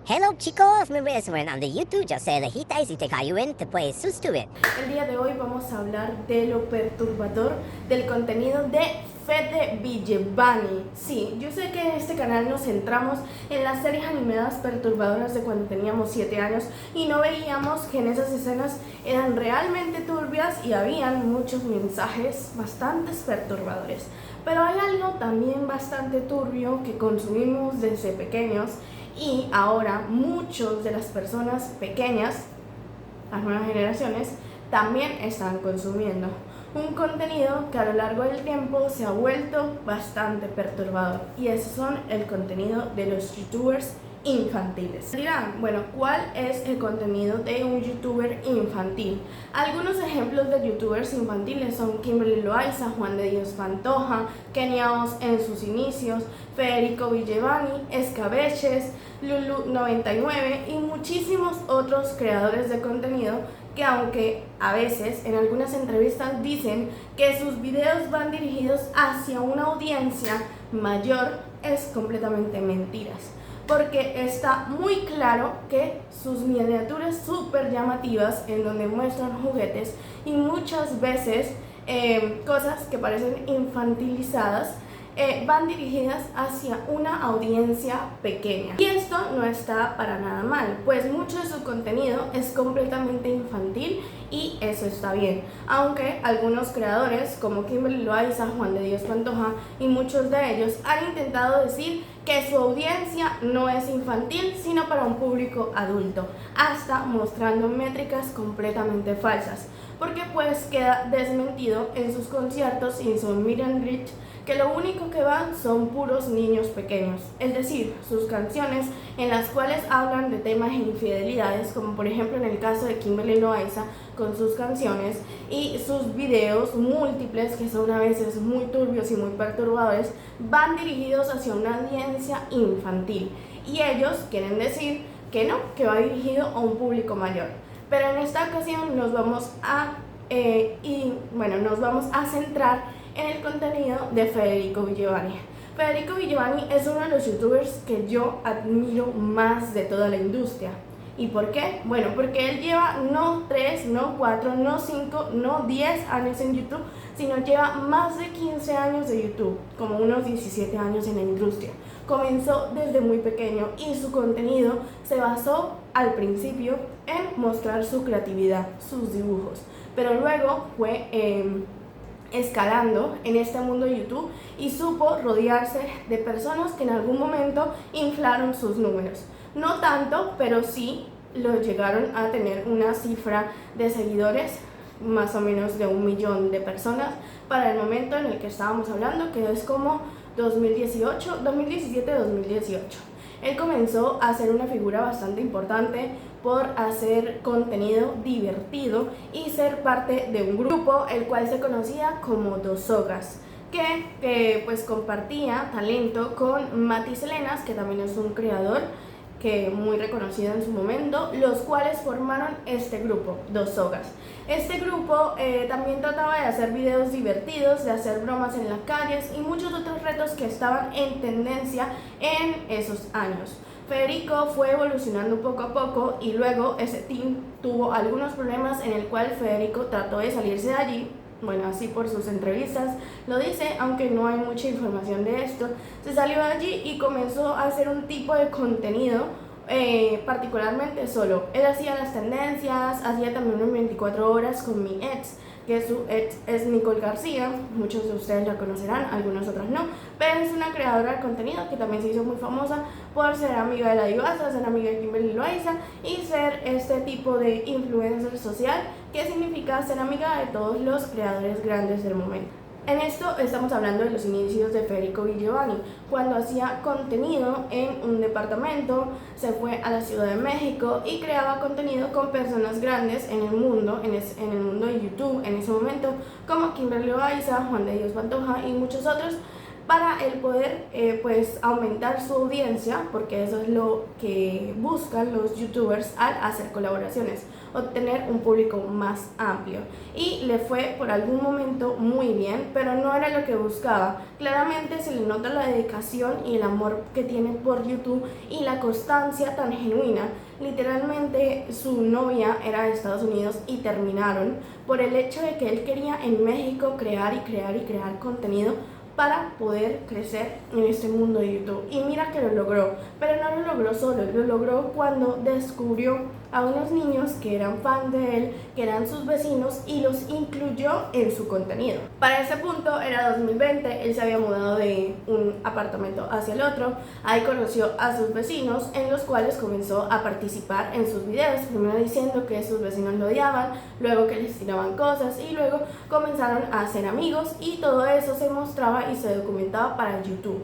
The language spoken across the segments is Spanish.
Hello chicos, me ves ande YouTube, yo sé lejitas y te cayó en te puedes suscribir. El día de hoy vamos a hablar de lo perturbador del contenido de Fede Vigevani. Sí, yo sé que en este canal nos centramos en las series animadas perturbadoras de cuando teníamos 7 años y no veíamos que en esas escenas eran realmente turbias y habían muchos mensajes bastante perturbadores. Pero hay algo también bastante turbio que consumimos desde pequeños y ahora muchos de las personas pequeñas, las nuevas generaciones, también están consumiendo un contenido que a lo largo del tiempo se ha vuelto bastante perturbador, y esos son el contenido de los youtubers infantiles. Dirán, bueno, ¿cuál es el contenido de un youtuber infantil? Algunos ejemplos de youtubers infantiles son Kimberly Loaiza, Juan de Dios Pantoja, Kenia Oz en sus inicios, Federico Vigevani, Escabeches, Lulu99 y muchísimos otros creadores de contenido que, aunque a veces en algunas entrevistas dicen que sus videos van dirigidos hacia una audiencia mayor, es completamente mentiras, porque está muy claro que sus miniaturas súper llamativas en donde muestran juguetes y muchas veces cosas que parecen infantilizadas, van dirigidas hacia una audiencia pequeña. Y esto no está para nada mal, pues mucho de su contenido es completamente infantil y eso está bien. Aunque algunos creadores como Kimberly Loaiza, Juan de Dios Pantoja y muchos de ellos han intentado decir que su audiencia no es infantil sino para un público adulto, hasta mostrando métricas completamente falsas, porque pues queda desmentido en sus conciertos y en su meet and greet que lo único que van son puros niños pequeños, es decir, sus canciones en las cuales hablan de temas de infidelidades, como por ejemplo en el caso de Kimberly Loaiza con sus canciones, y sus videos múltiples que son a veces muy turbios y muy perturbadores, van dirigidos hacia una audiencia infantil, y ellos quieren decir que no, que va dirigido a un público mayor. Pero en esta ocasión nos vamos a centrar en el contenido de Federico Vigevani. Federico Vigevani es uno de los youtubers que yo admiro más de toda la industria. ¿Y por qué? Bueno, porque él lleva no 3, no 4, no 5, no 10 años en YouTube, sino lleva más de 15 años de YouTube, como unos 17 años en la industria. Comenzó desde muy pequeño y su contenido se basó al principio en mostrar su creatividad, sus dibujos, pero luego fue escalando en este mundo de YouTube y supo rodearse de personas que en algún momento inflaron sus números. No tanto, pero sí lo llegaron a tener una cifra de seguidores más o menos de 1 millón de personas para el momento en el que estábamos hablando, que es como 2017-2018. Él comenzó a ser una figura bastante importante por hacer contenido divertido y ser parte de un grupo el cual se conocía como Dos Sogas, que pues compartía talento con Mati Selenas, que también es un creador que muy reconocido en su momento, los cuales formaron este grupo, Dos Sogas. Este grupo también trataba de hacer videos divertidos, de hacer bromas en las calles y muchos otros retos que estaban en tendencia en esos años. Federico fue evolucionando poco a poco y luego ese team tuvo algunos problemas en el cual Federico trató de salirse de allí. Bueno, así por sus entrevistas lo dice, aunque no hay mucha información de esto. Se salió de allí y comenzó a hacer un tipo de contenido particularmente solo. Él hacía las tendencias, hacía también un 24 horas con mi ex, que su ex es Nicole García. Muchos de ustedes la conocerán, algunos otros no, pero es una creadora de contenido que también se hizo muy famosa por ser amiga de la Divasa, ser amiga de Kimberly Loaiza y ser este tipo de influencer social, que significa ser amiga de todos los creadores grandes del momento. En esto estamos hablando de los inicios de Federico Vigevani, cuando hacía contenido en un departamento, se fue a la Ciudad de México y creaba contenido con personas grandes en el mundo, en el mundo de YouTube en ese momento, como Kimberly Loaiza, Juan de Dios Pantoja y muchos otros, para el poder pues aumentar su audiencia, porque eso es lo que buscan los youtubers al hacer colaboraciones, obtener un público más amplio. Y le fue por algún momento muy bien, pero no era lo que buscaba. Claramente se le nota la dedicación y el amor que tiene por YouTube y la constancia tan genuina. Literalmente su novia era de Estados Unidos y terminaron por el hecho de que él quería en México crear contenido para poder crecer en este mundo de YouTube. Y mira que lo logró, pero no lo logró solo, lo logró cuando descubrió a unos niños que eran fan de él, que eran sus vecinos, y los incluyó en su contenido. Para ese punto era 2020, él se había mudado de un apartamento hacia el otro, ahí conoció a sus vecinos, en los cuales comenzó a participar en sus videos, primero diciendo que sus vecinos lo odiaban, luego que les tiraban cosas, y luego comenzaron a ser amigos, y todo eso se mostraba y se documentaba para YouTube.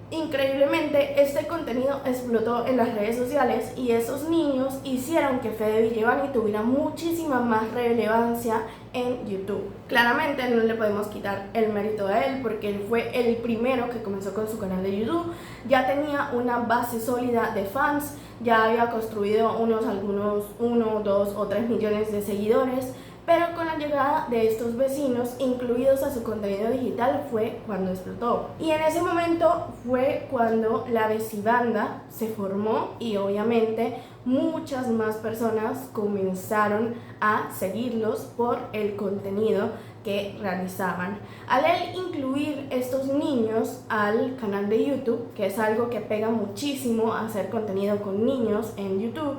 Increíblemente, este contenido explotó en las redes sociales y esos niños hicieron que Fede Villevani tuviera muchísima más relevancia en YouTube. Claramente no le podemos quitar el mérito a él porque él fue el primero que comenzó con su canal de YouTube, ya tenía una base sólida de fans, ya había construido algunos 1, 2 o 3 millones de seguidores. Pero con la llegada de estos vecinos incluidos a su contenido digital fue cuando explotó. Y en ese momento fue cuando la Vecibanda se formó y obviamente muchas más personas comenzaron a seguirlos por el contenido que realizaban. Al él incluir estos niños al canal de YouTube, que es algo que pega muchísimo hacer contenido con niños en YouTube,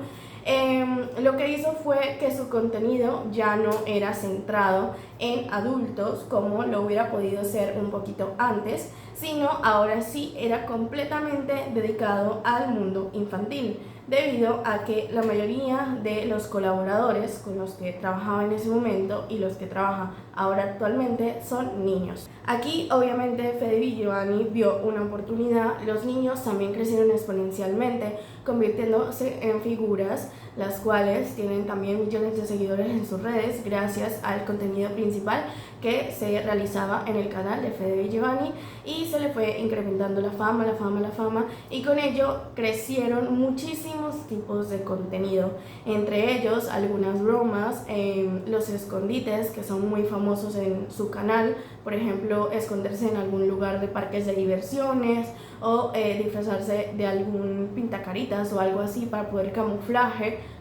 lo que hizo fue que su contenido ya no era centrado en adultos como lo hubiera podido ser un poquito antes, sino ahora sí era completamente dedicado al mundo infantil, debido a que la mayoría de los colaboradores con los que trabajaba en ese momento y los que trabaja ahora actualmente son niños. Aquí obviamente Fede Villevani vio una oportunidad, los niños también crecieron exponencialmente, convirtiéndose en figuras, las cuales tienen también millones de seguidores en sus redes gracias al contenido principal que se realizaba en el canal de Fede Villevani, y se le fue incrementando la fama, y con ello crecieron muchísimos tipos de contenido, entre ellos algunas bromas, los escondites que son muy famosos en su canal, por ejemplo esconderse en algún lugar de parques de diversiones o disfrazarse de algún pintacaritas o algo así para poder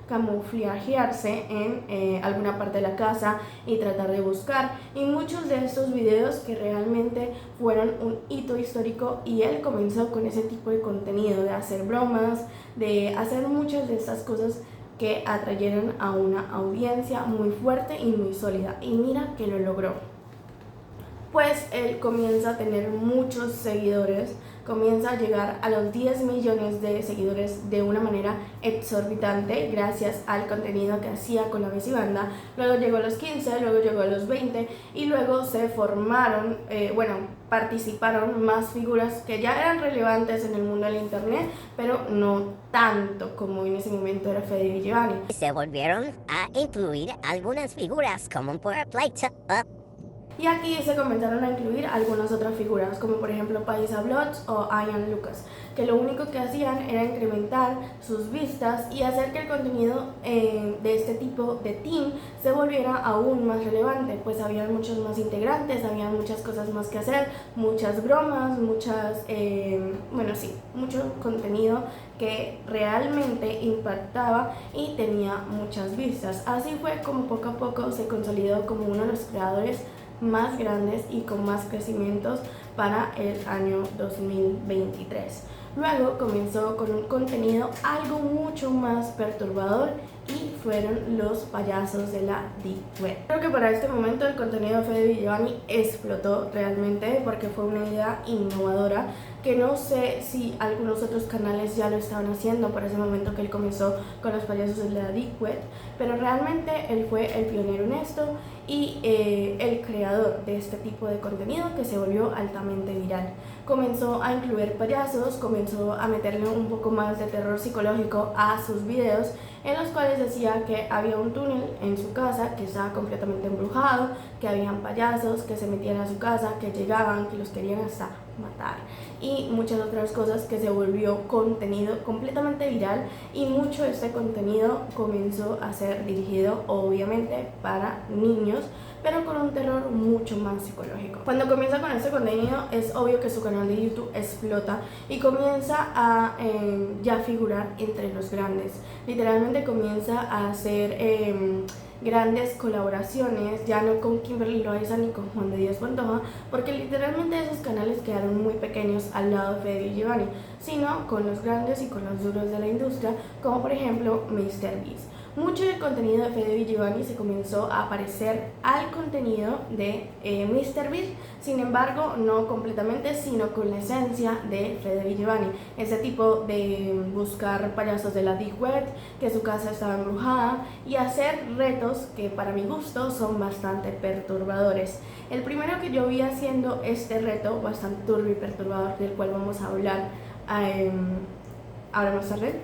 camuflajearse en alguna parte de la casa y tratar de buscar, y muchos de estos videos que realmente fueron un hito histórico, y él comenzó con ese tipo de contenido, de hacer bromas, de hacer muchas de estas cosas que atrayeron a una audiencia muy fuerte y muy sólida, y mira que lo logró. Pues él comienza a tener muchos seguidores, comienza a llegar a los 10 millones de seguidores de una manera exorbitante gracias al contenido que hacía con la Vecibanda. Luego llegó a los 15, luego llegó a los 20 y luego se formaron, participaron más figuras que ya eran relevantes en el mundo del internet, pero no tanto como en ese momento era Fede Villevani. Se volvieron a incluir algunas figuras como por Playtime. Y aquí se comenzaron a incluir algunas otras figuras, como por ejemplo Paisa Vlogs o Ian Lucas, que lo único que hacían era incrementar sus vistas y hacer que el contenido de este tipo de team se volviera aún más relevante, pues había muchos más integrantes, había muchas cosas más que hacer, muchas bromas, mucho contenido que realmente impactaba y tenía muchas vistas. Así fue como poco a poco se consolidó como uno de los creadores más grandes y con más crecimientos para el año 2023. Luego comenzó con un contenido algo mucho más perturbador y fueron los payasos de la Deep Web. Creo que para este momento el contenido de Fede Villevani explotó realmente porque fue una idea innovadora que no sé si algunos otros canales ya lo estaban haciendo para ese momento que él comenzó con los payasos de la Deep Web, pero realmente él fue el pionero en esto y el creador de este tipo de contenido que se volvió altamente viral. comenzó a incluir payasos, comenzó a meterle un poco más de terror psicológico a sus videos, en los cuales decía que había un túnel en su casa que estaba completamente embrujado, que habían payasos que se metían a su casa, que llegaban, que los querían hasta matar, y muchas otras cosas, que se volvió contenido completamente viral, y mucho de este contenido comenzó a ser dirigido obviamente para niños, pero con un terror mucho más psicológico. Cuando comienza con este contenido es obvio que su canal de YouTube explota y comienza a ya figurar entre los grandes. Literalmente comienza a hacer grandes colaboraciones, ya no con Kimberly Loaiza ni con Juan de Dios Pantoja, porque literalmente esos canales quedaron muy pequeños al lado de Fede Giovanni, sino con los grandes y con los duros de la industria, como por ejemplo MrBeast. Mucho del contenido de Fede Giovanni se comenzó a parecer al contenido de MrBeast, sin embargo no completamente, sino con la esencia de Fede Giovanni, ese tipo de buscar payasos de la Deep Web, que su casa estaba embrujada, y hacer retos que para mi gusto son bastante perturbadores. El primero que yo vi haciendo este reto bastante turbio y perturbador, del cual vamos a hablar ahora más tarde,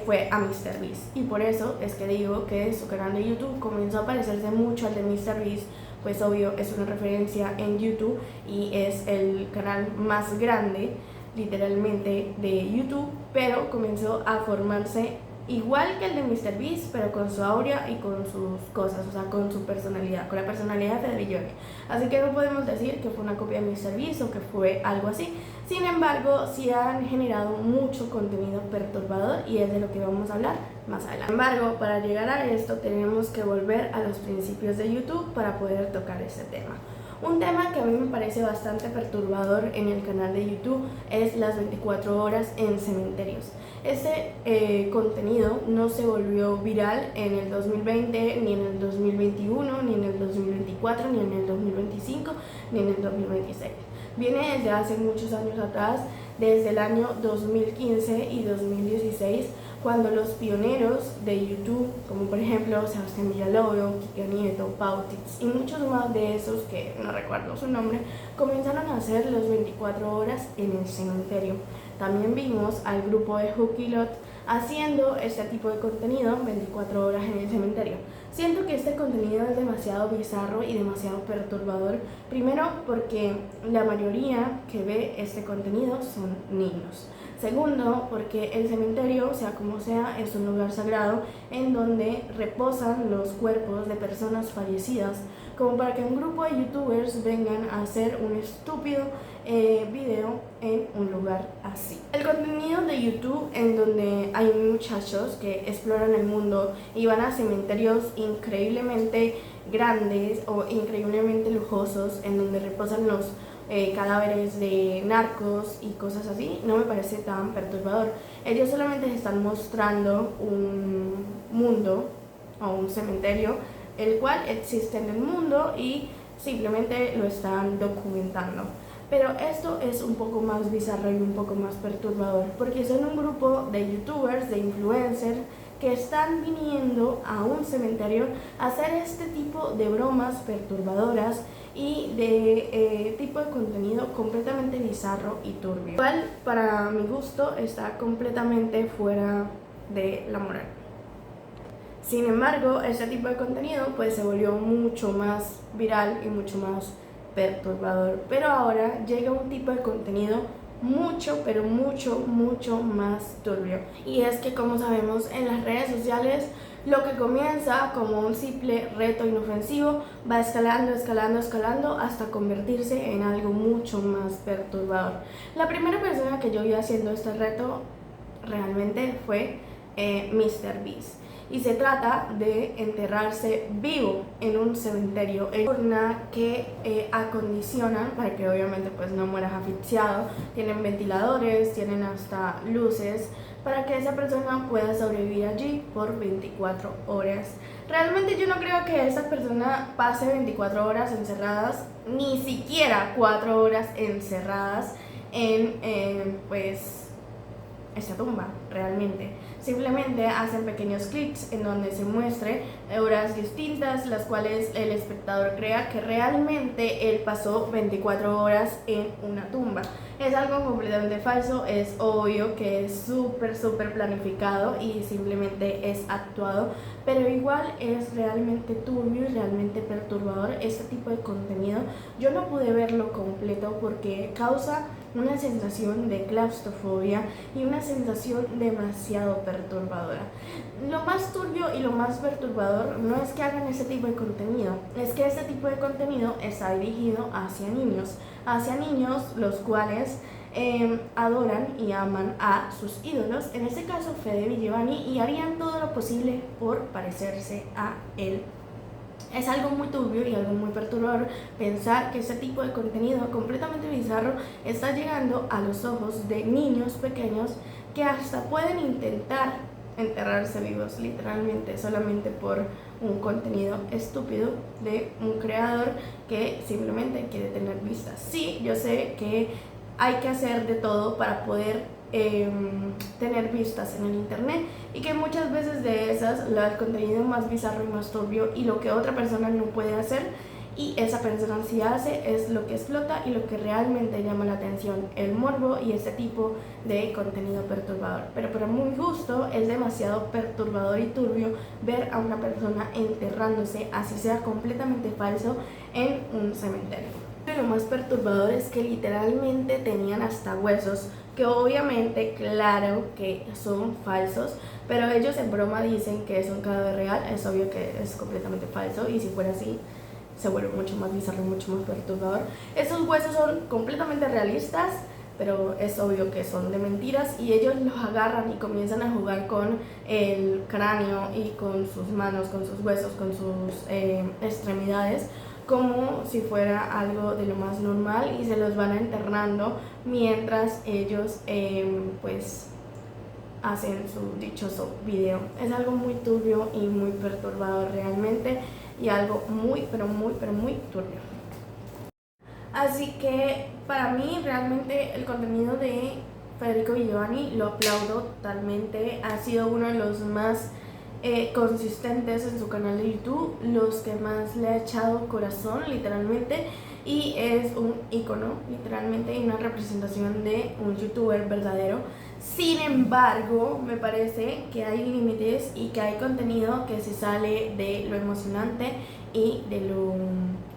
fue a MrBeast, y por eso es que digo que su canal de YouTube comenzó a parecerse mucho al de MrBeast, pues obvio es una referencia en YouTube y es el canal más grande literalmente de YouTube, pero comenzó a formarse igual que el de MrBeast, pero con su aura y con sus cosas, o sea, con su personalidad, con la personalidad de Fede. Así que no podemos decir que fue una copia de MrBeast o que fue algo así. Sin embargo, sí han generado mucho contenido perturbador, y es de lo que vamos a hablar más adelante. Sin embargo, para llegar a esto tenemos que volver a los principios de YouTube para poder tocar este tema. Un tema que a mí me parece bastante perturbador en el canal de YouTube es las 24 horas en cementerios. Este contenido no se volvió viral en el 2020, ni en el 2021, ni en el 2024, ni en el 2025, ni en el 2026. Viene desde hace muchos años atrás, desde el año 2015 y 2016, cuando los pioneros de YouTube, como por ejemplo Sebastián Villalobos, Kike Nieto, Pautix y muchos más de esos que no recuerdo su nombre, comenzaron a hacer los 24 horas en el cementerio. También vimos al grupo de Hookilot haciendo este tipo de contenido 24 horas en el cementerio. Siento que este contenido es demasiado bizarro y demasiado perturbador, primero porque la mayoría que ve este contenido son niños. Segundo, porque el cementerio, sea como sea, es un lugar sagrado en donde reposan los cuerpos de personas fallecidas, como para que un grupo de youtubers vengan a hacer un estúpido video en un lugar así. El contenido de YouTube en donde hay muchachos que exploran el mundo y van a cementerios increíblemente grandes o increíblemente lujosos, en donde reposan los cadáveres de narcos y cosas así, no me parece tan perturbador. Ellos solamente están mostrando un mundo o un cementerio el cual existe en el mundo y simplemente lo están documentando. Pero esto es un poco más bizarro y un poco más perturbador, porque son un grupo de youtubers, de influencers, que están viniendo a un cementerio a hacer este tipo de bromas perturbadoras y de tipo de contenido completamente bizarro y turbio. Igual, para mi gusto, está completamente fuera de la moral. Sin embargo, este tipo de contenido pues se volvió mucho más viral y mucho más perturbador. Pero ahora llega un tipo de contenido mucho, pero mucho más turbio. Y es que, como sabemos, en las redes sociales lo que comienza como un simple reto inofensivo va escalando hasta convertirse en algo mucho más perturbador. La primera persona que yo vi haciendo este reto realmente fue MrBeast. Y se trata de enterrarse vivo en un cementerio, en una que acondicionan para que obviamente pues no mueras asfixiado. Tienen ventiladores, tienen hasta luces para que esa persona pueda sobrevivir allí por 24 horas. Realmente yo no creo que esa persona pase 24 horas encerradas, ni siquiera 4 horas encerradas en pues esta tumba realmente. Simplemente hacen pequeños clics en donde se muestre horas distintas, las cuales el espectador crea que realmente él pasó 24 horas en una tumba. Es algo completamente falso, es obvio que es súper planificado y simplemente es actuado, pero igual es realmente turbio y realmente perturbador este tipo de contenido. Yo no pude verlo completo porque causa una sensación de claustrofobia y una sensación demasiado perturbadora. Lo más turbio y lo más perturbador no es que hagan ese tipo de contenido, es que este tipo de contenido está dirigido hacia niños los cuales adoran y aman a sus ídolos, en este caso Fede Villevani, y harían todo lo posible por parecerse a él. Es algo muy turbio y algo muy perturbador pensar que este tipo de contenido completamente bizarro está llegando a los ojos de niños pequeños que hasta pueden intentar enterrarse vivos, literalmente, solamente por un contenido estúpido de un creador que simplemente quiere tener vistas. Sí, yo sé que hay que hacer de todo para poder tener vistas en el internet, y que muchas veces de esas el contenido más bizarro y más turbio y lo que otra persona no puede hacer y esa persona sí hace es lo que explota y lo que realmente llama la atención, el morbo y este tipo de contenido perturbador. Pero para mi gusto es demasiado perturbador y turbio ver a una persona enterrándose, así sea completamente falso, en un cementerio. Lo más perturbador es que literalmente tenían hasta huesos, que obviamente, claro que son falsos, pero ellos en broma dicen que es un cadáver real. Es obvio que es completamente falso, y si fuera así se vuelve mucho más bizarro, mucho más perturbador. Esos huesos son completamente realistas, pero es obvio que son de mentiras, y ellos los agarran y comienzan a jugar con el cráneo y con sus manos, con sus huesos, con sus extremidades, como si fuera algo de lo más normal, y se los van enterrando mientras ellos pues hacen su dichoso video. Es algo muy turbio y muy perturbador realmente, y algo muy turbio. Así que para mí realmente el contenido de Federico Villevani lo aplaudo totalmente. Ha sido uno de los más consistentes en su canal de YouTube, los que más le ha echado corazón literalmente, y es un icono literalmente y una representación de un youtuber verdadero. Sin embargo, me parece que hay límites y que hay contenido que se sale de lo emocionante y de lo,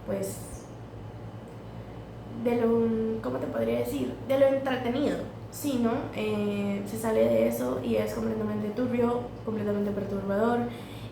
pues, de lo, ¿cómo te podría decir? De lo entretenido. Sí, ¿no? Se sale de eso y es completamente turbio, completamente perturbador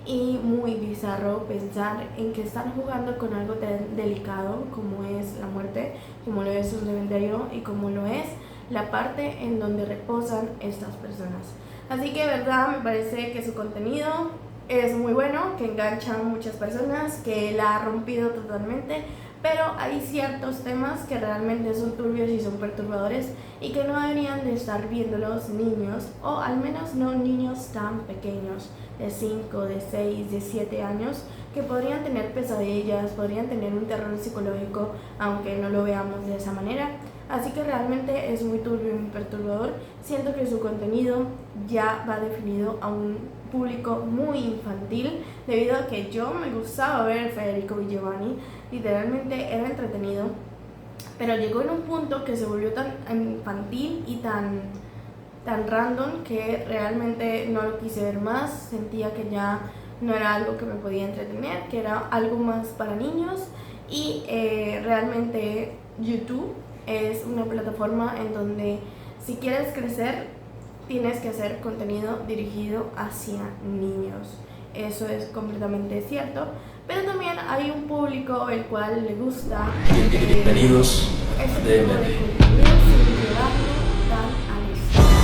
y muy bizarro pensar en que están jugando con algo tan delicado como es la muerte, como lo es un cementerio y como lo es la parte en donde reposan estas personas. Así que de verdad me parece que su contenido es muy bueno, que engancha a muchas personas, que la ha rompido totalmente, pero hay ciertos temas que realmente son turbios y son perturbadores y que no deberían de estar viéndolos niños, o al menos no niños tan pequeños, de 5, de 6, de 7 años, que podrían tener pesadillas, podrían tener un terror psicológico, aunque no lo veamos de esa manera. Así que realmente es muy turbio y muy perturbador. Siento que su contenido ya va definido a un público muy infantil, debido a que yo me gustaba ver Federico Villevani, literalmente era entretenido, pero llegó en un punto que se volvió tan infantil y tan random que realmente no lo quise ver más. Sentía que ya no era algo que me podía entretener, que era algo más para niños, y realmente YouTube es una plataforma en donde si quieres crecer tienes que hacer contenido dirigido hacia niños. Eso es completamente cierto, pero también hay un público el cual le gusta bienvenidos este tipo de contenido sin llevarlo tan al extremo.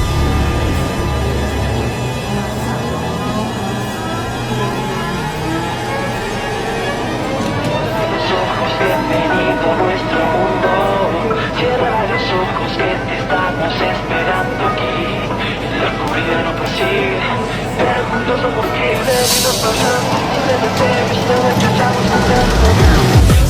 Bienvenido a nuestro mundo. Cierra los ojos que te estamos esperando aquí. La oscuridad no persigue, pero juntos somos libres. Nos pasamos de empezamos a.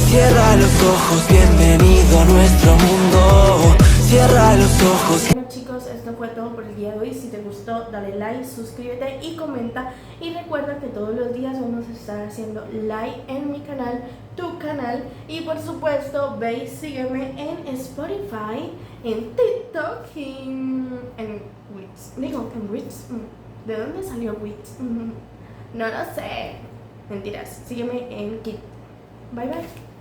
Cierra los ojos, bienvenido a nuestro mundo. Cierra los ojos. Bueno chicos, esto fue todo por el día de hoy. Si te gustó, dale like, suscríbete y comenta. Y recuerda que todos los días vamos a estar haciendo live en mi canal, tu canal. Y por supuesto, ve y sígueme en Spotify, en TikTok y en Wix. Digo, en Wix. ¿De dónde salió Wix? No lo sé. Mentiras. Sígueme en Kit. Bye bye.